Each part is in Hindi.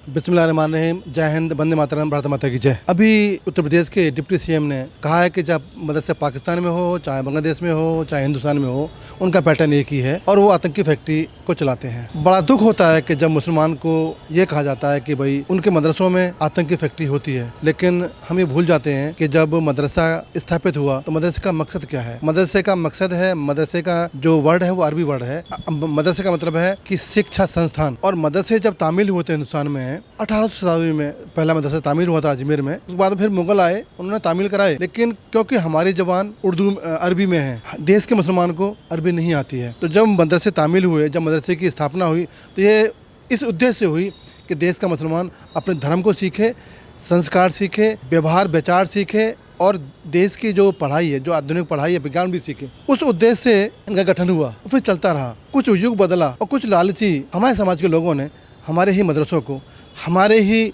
बिस्मिल्लाहिर्रहमानिर्रहीम। जय हिंद, वंदे मातरम, भारत माता की जय। अभी उत्तर प्रदेश के डिप्टी सीएम ने कहा है कि जब मदरसा पाकिस्तान में हो, चाहे बांग्लादेश में हो, चाहे हिंदुस्तान में हो, उनका पैटर्न एक ही है और वो आतंकी फैक्ट्री को चलाते हैं। बड़ा दुख होता है कि जब मुसलमान को ये कहा जाता है कि भाई उनके मदरसों में आतंकी फैक्ट्री होती है, लेकिन हम ये भूल जाते हैं कि जब मदरसा स्थापित हुआ तो मदरसे का मकसद क्या है। मदरसे का मकसद है, मदरसे का जो वर्ड है वो अरबी वर्ड है। मदरसे का मतलब है कि शिक्षा संस्थान। और मदरसे जब तामील हुए थे हिंदुस्तान में 1800 शताब्दी में पहला मदरसा तामील हुआ था अजमेर में। उसके बाद फिर मुगल आए, उन्होंने तामील कराए, लेकिन क्योंकि हमारी जबान उर्दू अरबी में है, देश के मुसलमान को अरबी नहीं आती है, तो जब मदरसे तामील हुए, जब मदरसे की स्थापना हुई तो ये इस उद्देश्य से हुई कि देश का मुसलमान अपने धर्म को सीखे, संस्कार सीखे, व्यवहार विचार सीखे और देश की जो पढ़ाई है, जो आधुनिक पढ़ाई है, विज्ञान भी सीखे। उस उद्देश्य से इनका गठन हुआ, फिर चलता रहा। कुछ युग बदला और कुछ लालची हमारे समाज के लोगों ने हमारे ही मदरसों को, हमारे ही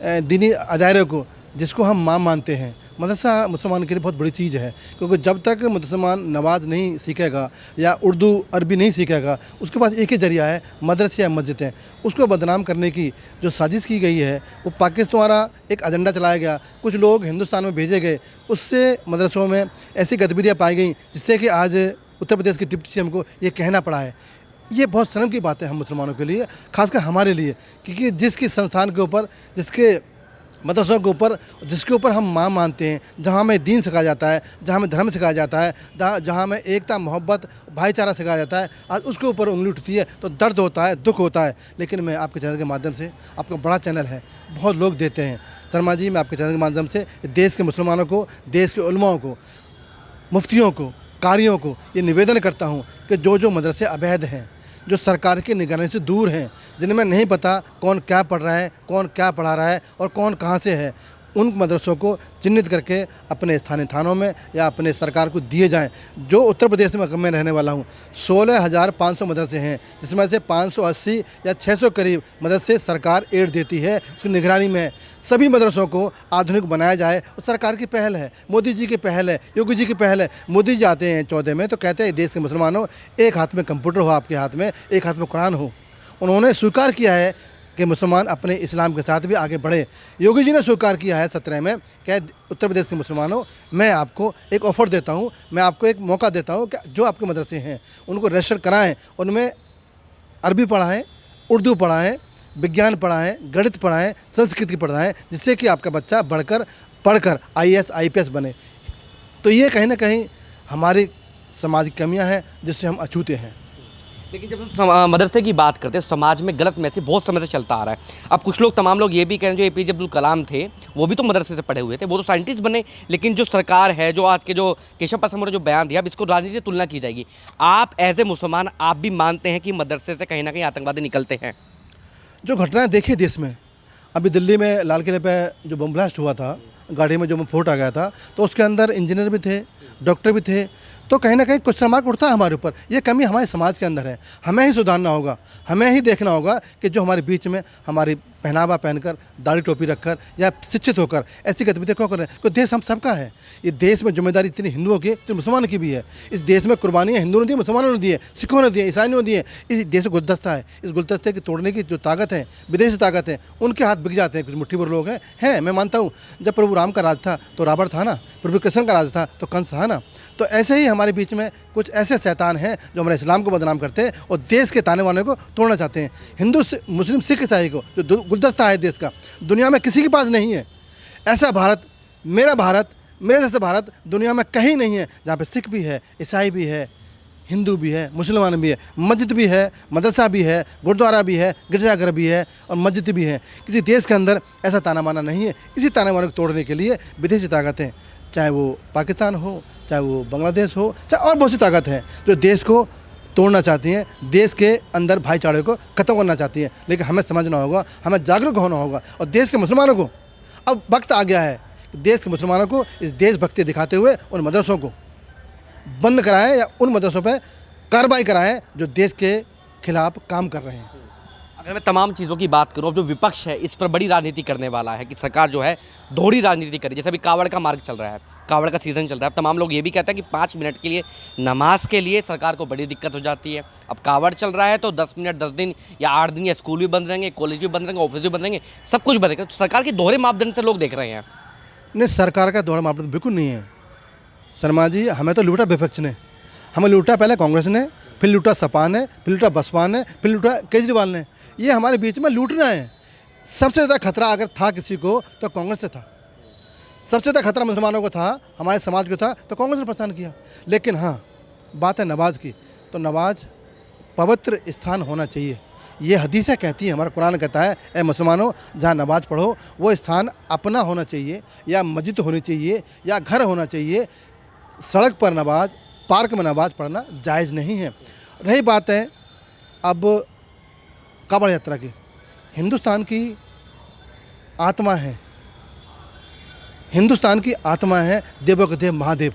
दीनी अदारे को, जिसको हम माँ मानते हैं, मदरसा मुसलमान के लिए बहुत बड़ी चीज़ है। क्योंकि जब तक मुसलमान नमाज नहीं सीखेगा या उर्दू अरबी नहीं सीखेगा, उसके पास एक ही जरिया है, मदरसे या मस्जिदें। उसको बदनाम करने की जो साजिश की गई है, वो पाकिस्तान द्वारा एक एजेंडा चलाया गया, कुछ लोग हिंदुस्तान में भेजे गए, उससे मदरसों में ऐसी गतिविधियाँ पाई गई जिससे कि आज उत्तर प्रदेश के डिप्टी सीएम को ये कहना पड़ा है। ये बहुत शर्म की बात है हम मुसलमानों के लिए, खासकर हमारे लिए, क्योंकि जिसके संस्थान के ऊपर, जिसके मदरसों के ऊपर, जिसके ऊपर हम माँ मानते हैं, जहाँ हमें दीन सिखाया जाता है, जहाँ हमें धर्म सिखाया जाता है, जहाँ हमें एकता, मोहब्बत, भाईचारा सिखाया जाता है, आज उसके ऊपर उंगली उठती है तो दर्द होता है, दुख होता है। लेकिन मैं आपके चैनल के माध्यम से, आपका बड़ा चैनल है, बहुत लोग देते हैं, शर्मा जी, मैं आपके चैनल के माध्यम से देश के मुसलमानों को, देश के उलमाओं को, मुफ्तियों को, कारियों को ये निवेदन करता हूँ कि जो मदरसे अवैध हैं, जो सरकार की निगरानी से दूर हैं, जिनमें नहीं पता कौन क्या पढ़ रहा है, कौन क्या पढ़ा रहा है और कौन कहाँ से है, उन मदरसों को चिन्हित करके अपने स्थानीय थानों में या अपने सरकार को दिए जाएं। जो उत्तर प्रदेश में मैं रहने वाला हूं, 16,500 मदरसे हैं, जिसमें से 580 या 600 करीब मदरसे सरकार एड देती है, उसकी निगरानी में है। सभी मदरसों को आधुनिक बनाया जाए और सरकार की पहल है, मोदी जी की पहल है, योगी जी की पहल है। मोदी जी आते हैं 14 में तो कहते हैं देश के मुसलमानों, एक हाथ में कंप्यूटर हो आपके हाथ में, एक हाथ में कुरान हो। उन्होंने स्वीकार किया है कि मुसलमान अपने इस्लाम के साथ भी आगे बढ़े। योगी जी ने स्वीकार किया है 17 में कि उत्तर प्रदेश के मुसलमानों, मैं आपको एक ऑफ़र देता हूं, मैं आपको एक मौका देता हूं कि जो आपके मदरसे हैं उनको रजिस्टर कराएं, उनमें अरबी पढ़ाएं, उर्दू पढ़ाएं, विज्ञान पढ़ाएं, गणित पढ़ाएं, संस्कृत की पढ़ाएं, जिससे कि आपका बच्चा पढ़कर IAS IPS बने। तो ये कहीं ना कहीं हमारी समाज की कमियाँ हैं जिससे हम अछूते हैं। लेकिन जब हम मदरसे की बात करते हैं, समाज में गलत मैसेज बहुत समय से चलता आ रहा है। अब कुछ लोग, तमाम लोग ये भी कह रहे हैं जो APJ अब्दुल कलाम थे, वो भी तो मदरसे से पढ़े हुए थे, वो तो साइंटिस्ट बने। लेकिन जो सरकार है, जो आज के जो केशव प्रसाद मौर्य जो बयान दिया, अब इसको राजनीति से तुलना की जाएगी। आप एज ए मुसलमान, आप भी मानते हैं कि मदरसे से कहीं ना कहीं आतंकवादी निकलते हैं? जो घटनाएं देखी देश में, अभी दिल्ली में लाल किले पे जो बम ब्लास्ट हुआ था, गाड़ी में जो फोट आ गया था, तो उसके अंदर इंजीनियर भी थे, डॉक्टर भी थे, तो कहीं ना कहीं कुछ मार्क उठता है हमारे ऊपर। ये कमी हमारे समाज के अंदर है, हमें ही सुधारना होगा, हमें ही देखना होगा कि जो हमारे बीच में हमारी पहनावा पहनकर, दाढ़ी टोपी रखकर या शिक्षित होकर ऐसी गतिविधियाँ क्यों करें। क्योंकि देश हम सबका है, ये देश में जिम्मेदारी इतनी हिंदुओं की, इतनी मुसलमानों की भी है। इस देश में कुर्बानियाँ हिंदुओं ने दी, मुसलमानों ने दी है, सिखों ने दी है, ईसाइयों ने दी है। इस देश में गुलदस्ता है, इस गुलदस्ते की तोड़ने की जो ताकत है, विदेशी ताकत है, उनके हाथ बिक जाते हैं कुछ मुट्ठी भर लोग हैं। मैं मानता हूँ जब प्रभु राम का राज था तो रावण था ना, प्रभु कृष्ण का राज था तो कंस था ना। तो ऐसे ही हमारे बीच में कुछ ऐसे शैतान हैं जो हमारे इस्लाम को बदनाम करते हैं और देश के ताने वाने को तोड़ना चाहते हैं। हिंदू, मुस्लिम, सिख, ईसाई को जो गुलदस्ता है देश का, दुनिया में किसी के पास नहीं है। ऐसा भारत, मेरे जैसा भारत दुनिया में कहीं नहीं है जहाँ पे सिख भी है, ईसाई भी है, हिंदू भी है, मुसलमान भी है, मस्जिद भी है, मदरसा भी है, गुरुद्वारा भी है, गिरजाघर भी है और मस्जिद भी है। किसी देश के अंदर ऐसा ताना माना नहीं है। इसी ताना माना को तोड़ने के लिए विदेशी ताकतें, चाहे वो पाकिस्तान हो, चाहे वो बांग्लादेश हो, चाहे और बहुत सी ताकत है जो देश को तोड़ना चाहती हैं, देश के अंदर भाईचारे को ख़त्म करना चाहती हैं। लेकिन हमें समझना होगा, हमें जागरूक होना होगा और देश के मुसलमानों को अब वक्त आ गया है कि देश के मुसलमानों को इस देशभक्ति दिखाते हुए उन मदरसों को बंद कराएं या उन मदरसों पर कार्रवाई कराएं जो देश के खिलाफ काम कर रहे हैं। अगर मैं तमाम चीज़ों की बात करूं, अब जो विपक्ष है इस पर बड़ी राजनीति करने वाला है कि सरकार जो है दोहरी राजनीति करे। जैसे अभी कावड़ का मार्ग चल रहा है, कावड़ का सीज़न चल रहा है। अब तमाम लोग ये भी कहते हैं कि 5 मिनट के लिए नमाज के लिए सरकार को बड़ी दिक्कत हो जाती है। अब कावड़ चल रहा है तो 10 मिनट 10 दिन या 8 दिन या स्कूल भी बंद रहेंगे, कॉलेज भी बंद रहेंगे, ऑफिस भी बंद रहेंगे, सब कुछ बंद रहेगा। तो सरकार के दोहरे मापदंड से लोग देख रहे हैं। नहीं, सरकार का दोहरा मापदंड बिल्कुल नहीं है शर्मा जी। हमें तो लूटा विपक्ष ने, हमें लूटा पहले कांग्रेस ने, फिर लूटा सपा ने, फिर लूटा बसपा ने, फिर लूटा केजरीवाल ने। ये हमारे बीच में लूटना है। सबसे ज़्यादा खतरा अगर था किसी को तो कांग्रेस से था। सबसे ज़्यादा खतरा मुसलमानों को था, हमारे समाज को था, तो कांग्रेस ने परेशान किया। लेकिन हाँ, बात है नमाज की, तो नमाज पवित्र स्थान होना चाहिए। ये हदीसें कहती है, हमारा कुरान कहता है, ए मुसलमानों, जहाँ नमाज पढ़ो वो स्थान अपना होना चाहिए, या मस्जिद होनी चाहिए, या घर होना चाहिए। सड़क पर नमाज, पार्क में नमाज पढ़ना जायज़ नहीं है। रही बात है अब कांवड़ यात्रा की, हिंदुस्तान की आत्मा है, हिंदुस्तान की आत्मा है देवों के देव महादेव।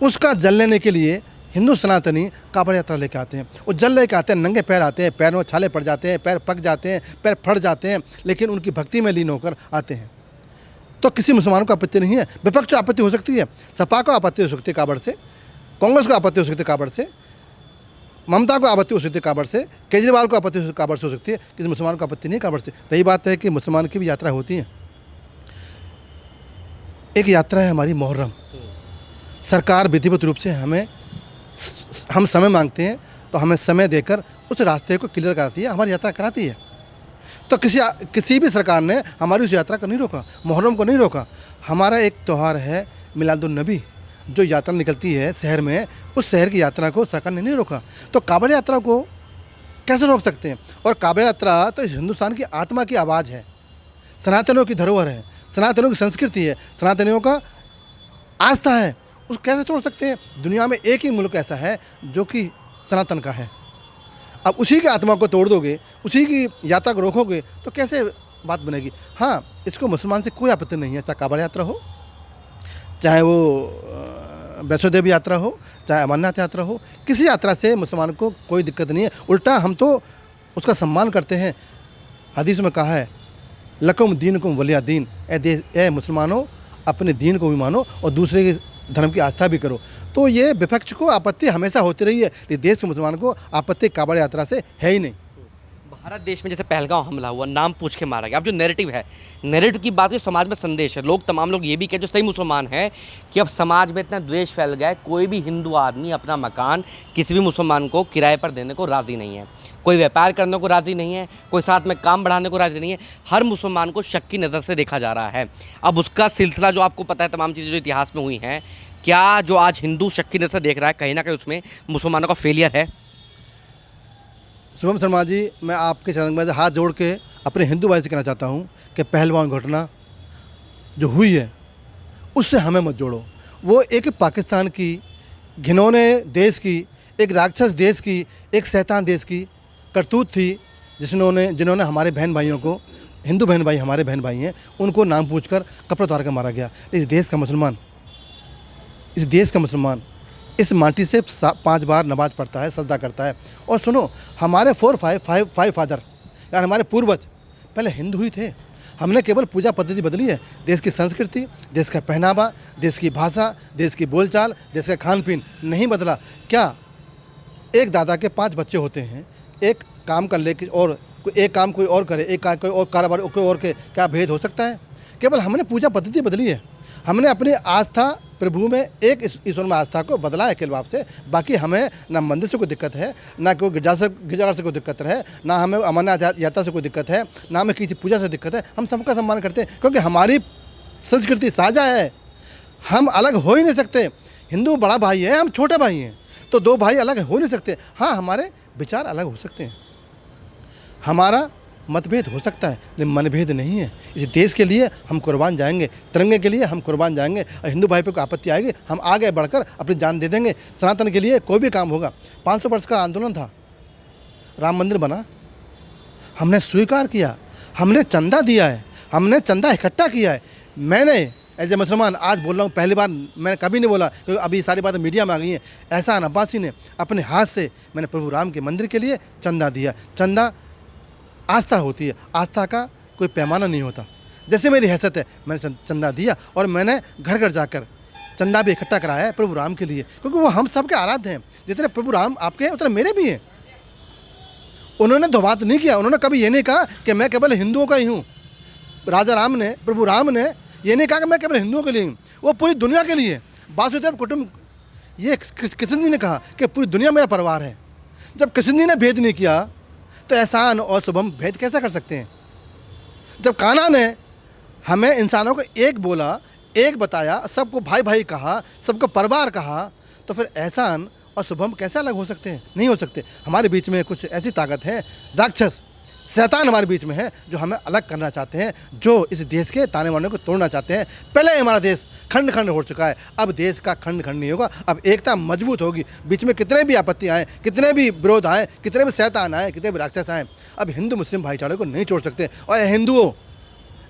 उसका जल लेने के लिए हिंदू सनातनी कांवड़ यात्रा लेके आते हैं। वो जल लेके आते हैं, नंगे पैर आते हैं, पैरों में छाले पड़ जाते हैं, पैर पक जाते हैं, पैर फट जाते हैं, लेकिन उनकी भक्ति में लीन होकर आते हैं। तो किसी मुसलमानों को आपत्ति नहीं है। विपक्ष को आपत्ति हो सकती है, सपा को आपत्ति हो सकती है कांवड़ से, कांग्रेस को आपत्ति हो सकती है कांवड़ से, ममता को आपत्ति हो सकती है कांवड़ से, केजरीवाल को आपत्ति कांवड़ से हो सकती है, किसी मुसलमान को आपत्ति नहीं कांवड़ से। रही बात है कि मुसलमान की भी यात्रा होती है। एक यात्रा है हमारी मुहर्रम। सरकार विधिवत रूप से हम समय मांगते हैं तो हमें समय देकर उस रास्ते को क्लियर कराती है, हमारी यात्रा कराती है। तो किसी भी सरकार ने हमारी उस यात्रा को नहीं रोका, मुहर्रम को नहीं रोका। हमारा एक त्यौहार है मिलादुन नबी, जो यात्रा निकलती है शहर में, उस शहर की यात्रा को सरकार ने नहीं रोका। तो कांवड़ यात्रा को कैसे रोक सकते हैं? और कांवड़ यात्रा तो इस हिंदुस्तान की आत्मा की आवाज़ है, सनातनियों की धरोहर है, सनातनियों की संस्कृति है, सनातनियों का आस्था है। उस कैसे तोड़ सकते हैं? दुनिया में एक ही मुल्क ऐसा है जो कि सनातन का है। अब उसी की आत्मा को तोड़ दोगे, उसी की यात्रा को रोकोगे तो कैसे बात बनेगी? हाँ, इसको मुसलमान से कोई आपत्ति नहीं है, चाहे कांवड़ यात्रा हो, चाहे वो वैष्णो देवी यात्रा हो, चाहे अमरनाथ यात्रा हो। किसी यात्रा से मुसलमान को कोई दिक्कत नहीं है। उल्टा हम तो उसका सम्मान करते हैं। हदीस में कहा है, लकुम दीनुकुम वलिया दीन, ए मुसलमानों, अपने दीन को भी मानो और दूसरे के धर्म की आस्था भी करो। तो ये विपक्ष को आपत्ति हमेशा होती रही है, लेकिन देश के मुसलमानों को आपत्ति कांवड़ यात्रा से है ही नहीं। भारत देश में जैसे पहलगांव हमला हुआ, नाम पूछ के मारा गया। अब जो नैरेटिव है, नैरेटिव की बात है, समाज में संदेश है। तमाम लोग ये भी कहते जो सही मुसलमान है कि अब समाज में इतना द्वेष फैल गया है, कोई भी हिंदू आदमी अपना मकान किसी भी मुसलमान को किराए पर देने को राज़ी नहीं है, कोई व्यापार करने को राज़ी नहीं है, कोई साथ में काम बढ़ाने को राज़ी नहीं है। हर मुसलमान को शक की नज़र से देखा जा रहा है। अब उसका सिलसिला जो आपको पता है, तमाम चीज़ें जो इतिहास में हुई हैं, क्या जो आज हिंदू शक की नज़र से देख रहा है, कहीं ना कहीं उसमें मुसलमानों का फेलियर है? शुभम शर्मा जी, मैं आपके चरण में हाथ जोड़ के अपने हिंदू भाई से कहना चाहता हूँ कि पहलगाम घटना जो हुई है उससे हमें मत जोड़ो। वो एक पाकिस्तान की घिनौने देश की, एक राक्षस देश की, एक शैतान देश की करतूत थी, जिन्होंने हमारे बहन भाइयों को, हिंदू बहन भाई हमारे बहन भाई हैं, उनको नाम पूछकर कपड़े उतार कर मारा गया। इस देश का मुसलमान इस माटी से 5 बार नमाज पढ़ता है, सजदा करता है। और सुनो, हमारे 4-5 फादर यार, हमारे पूर्वज पहले हिंदू ही थे। हमने केवल पूजा पद्धति बदली है। देश की संस्कृति, देश का पहनावा, देश की भाषा, देश की बोलचाल, देश का खान पीन नहीं बदला। क्या एक दादा के 5 बच्चे होते हैं, एक काम कर ले और एक काम कोई और करे, एक कोई और कारोबार कोई और के, क्या भेद हो सकता है? केवल हमने पूजा पद्धति बदली है। हमने अपनी आस्था प्रभु में, एक ईश्वर में आस्था को बदला है अखिल बाप से। बाकी हमें ना मंदिर से कोई दिक्कत है, ना कोई गिरजाघर से कोई दिक्कत है, ना हमें अमरनाथ यात्रा से कोई दिक्कत है, ना हमें किसी पूजा से दिक्कत है। हम सबका सम्मान करते हैं क्योंकि हमारी संस्कृति साझा है। हम अलग हो ही नहीं सकते। हिंदू बड़ा भाई है, हम छोटे भाई हैं, तो 2 भाई अलग हो नहीं सकते। हाँ, हमारे विचार अलग हो सकते हैं, हमारा मतभेद हो सकता है, लेकिन मनभेद नहीं है। इस देश के लिए हम कुर्बान जाएंगे, तिरंगे के लिए हम कुर्बान जाएंगे। और हिंदू भाई पे कोई आपत्ति आएगी, हम आगे बढ़कर अपनी जान दे देंगे। सनातन के लिए कोई भी काम होगा। 500 वर्ष का आंदोलन था, राम मंदिर बना, हमने स्वीकार किया, हमने चंदा दिया है, हमने चंदा इकट्ठा किया है। मैंने एज ए मुसलमान आज बोल रहा हूँ, पहली बार मैंने कभी नहीं बोला क्योंकि अभी सारी बातें मीडिया में आ गई हैं। एहसान अब्बासी ने अपने हाथ से मैंने प्रभु राम के मंदिर के लिए चंदा दिया। चंदा आस्था होती है, आस्था का कोई पैमाना नहीं होता। जैसे मेरी हैसियत है, मैंने चंदा दिया और मैंने घर घर जाकर चंदा भी इकट्ठा कराया है प्रभु राम के लिए, क्योंकि वो हम सबके आराध्य हैं। जितने प्रभु राम आपके हैं उतने मेरे भी हैं। उन्होंने तो बात नहीं किया, उन्होंने कभी ये नहीं कहा कि मैं केवल हिंदुओं का ही हूँ। राजा राम ने, प्रभु राम ने ये नहीं कहा कि मैं केवल हिंदुओं के लिए हूँ, वो पूरी दुनिया के लिए। वासुदेव कुटुंब, ये कृष्ण जी ने कहा कि पूरी दुनिया मेरा परिवार है। जब कृष्ण जी ने भेद नहीं किया तो एहसान और शुभम भेद कैसा कर सकते हैं? जब कान्हा ने हमें इंसानों को एक बोला, एक बताया, सबको भाई भाई कहा, सबको परिवार कहा, तो फिर एहसान और शुभम कैसे अलग हो सकते हैं? नहीं हो सकते। हमारे बीच में कुछ ऐसी ताकत है, राक्षस शैतान हमारे बीच में है, जो हमें अलग करना चाहते हैं, जो इस देश के ताने बाने को तोड़ना चाहते हैं। पहले हमारा देश खंड खंड हो चुका है, अब देश का खंड खंड नहीं होगा, अब एकता मजबूत होगी। बीच में कितने भी आपत्ति आए, कितने भी विरोध आए, कितने भी शैतान आए, कितने भी राक्षस आए, अब हिंदू मुस्लिम भाईचारे को नहीं छोड़ सकते। और हिंदुओं,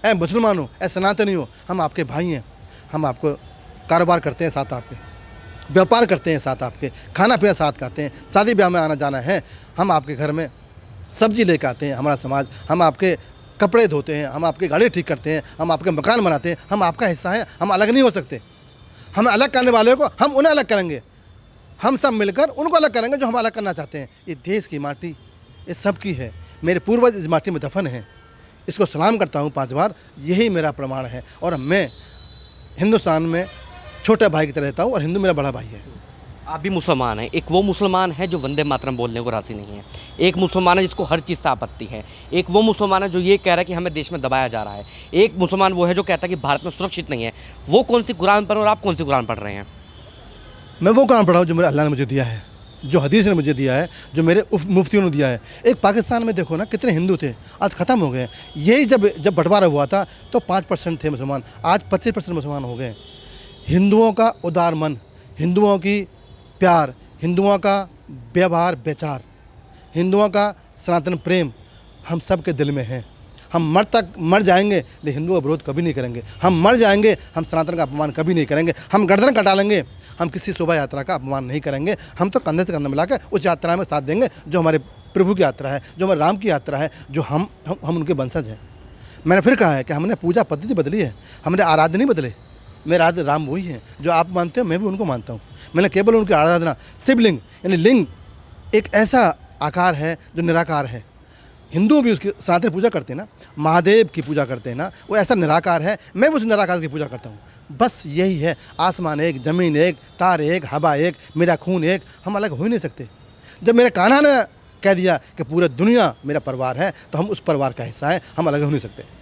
ए मुसलमानों, ए सनातनियों, हम आपके भाई हैं। हम आपको कारोबार करते हैं साथ आपके, व्यापार करते हैं साथ आपके, खाना पीना साथ खाते हैं, शादी ब्याह में आना जाना है, हम आपके घर में सब्जी लेकर आते हैं। हमारा समाज, हम आपके कपड़े धोते हैं, हम आपकी गाड़ी ठीक करते हैं, हम आपके मकान बनाते हैं, हम आपका हिस्सा हैं। हम अलग नहीं हो सकते। हम अलग करने वाले को हम उन्हें अलग करेंगे, हम सब मिलकर उनको अलग करेंगे जो हम अलग करना चाहते हैं। ये देश की माटी ये सब की है, मेरे पूर्वज इस माटी में दफन हैं, इसको सलाम करता हूँ 5 बार, यही मेरा प्रमाण है। और मैं हिंदुस्तान में छोटे भाई की तरह रहता हूँ और हिंदू मेरा बड़ा भाई है। आप भी मुसलमान हैं। एक वो मुसलमान है जो वंदे मातरम बोलने को राज़ी नहीं है, एक मुसलमान है जिसको हर चीज़ से आपत्ति है, एक वो मुसलमान है जो ये कह रहा है कि हमें देश में दबाया जा रहा है, एक मुसलमान वो है जो कहता है कि भारत में सुरक्षित नहीं है। वो कौन सी कुरान पढ़ और आप कौन सी कुरान पढ़ रहे हैं? मैं वो कुरान पढ़ा हूँ जो मेरे अल्लाह ने मुझे दिया है, जो हदीस ने मुझे दिया है, जो मेरे मुफ्तियों ने दिया है। एक पाकिस्तान में देखो ना, कितने हिंदू थे, आज ख़त्म हो गए। यही जब बंटवारा हुआ था तो 5% थे मुसलमान, आज 25% मुसलमान हो गए। हिंदुओं का उदार मन, हिंदुओं की प्यार, हिंदुओं का व्यवहार विचार, हिंदुओं का सनातन प्रेम हम सब के दिल में है। हम मर जाएंगे लेकिन हिंदुओं का विरोध कभी नहीं करेंगे। हम मर जाएंगे, हम सनातन का अपमान कभी नहीं करेंगे। हम गर्दन कटा लेंगे, हम किसी शोभा यात्रा का अपमान नहीं करेंगे। हम तो कंधे से कंधा मिलाकर उस यात्रा में साथ देंगे जो हमारे प्रभु की यात्रा है, जो हमारे राम की यात्रा है, जो हम उनके वंशज हैं। मैंने फिर कहा है कि हमने पूजा पद्धति बदली है, हमने आराधना नहीं बदले। मेरे आराध्य राम वही हैं जो आप मानते हो, मैं भी उनको मानता हूँ। मैंने केवल उनकी आराधना, शिवलिंग यानी लिंग एक ऐसा आकार है जो निराकार है। हिंदू भी उसकी सनातन पूजा करते हैं ना, महादेव की पूजा करते हैं ना, वो ऐसा निराकार है, मैं भी उस निराकार की पूजा करता हूँ। बस यही है, आसमान एक, ज़मीन एक, तार एक, हवा एक, मेरा खून एक, हम अलग हो ही नहीं सकते। जब मेरे कान्हा ने कह दिया कि पूरी दुनिया मेरा परिवार है, तो हम उस परिवार का हिस्सा है, हम अलग हो नहीं सकते।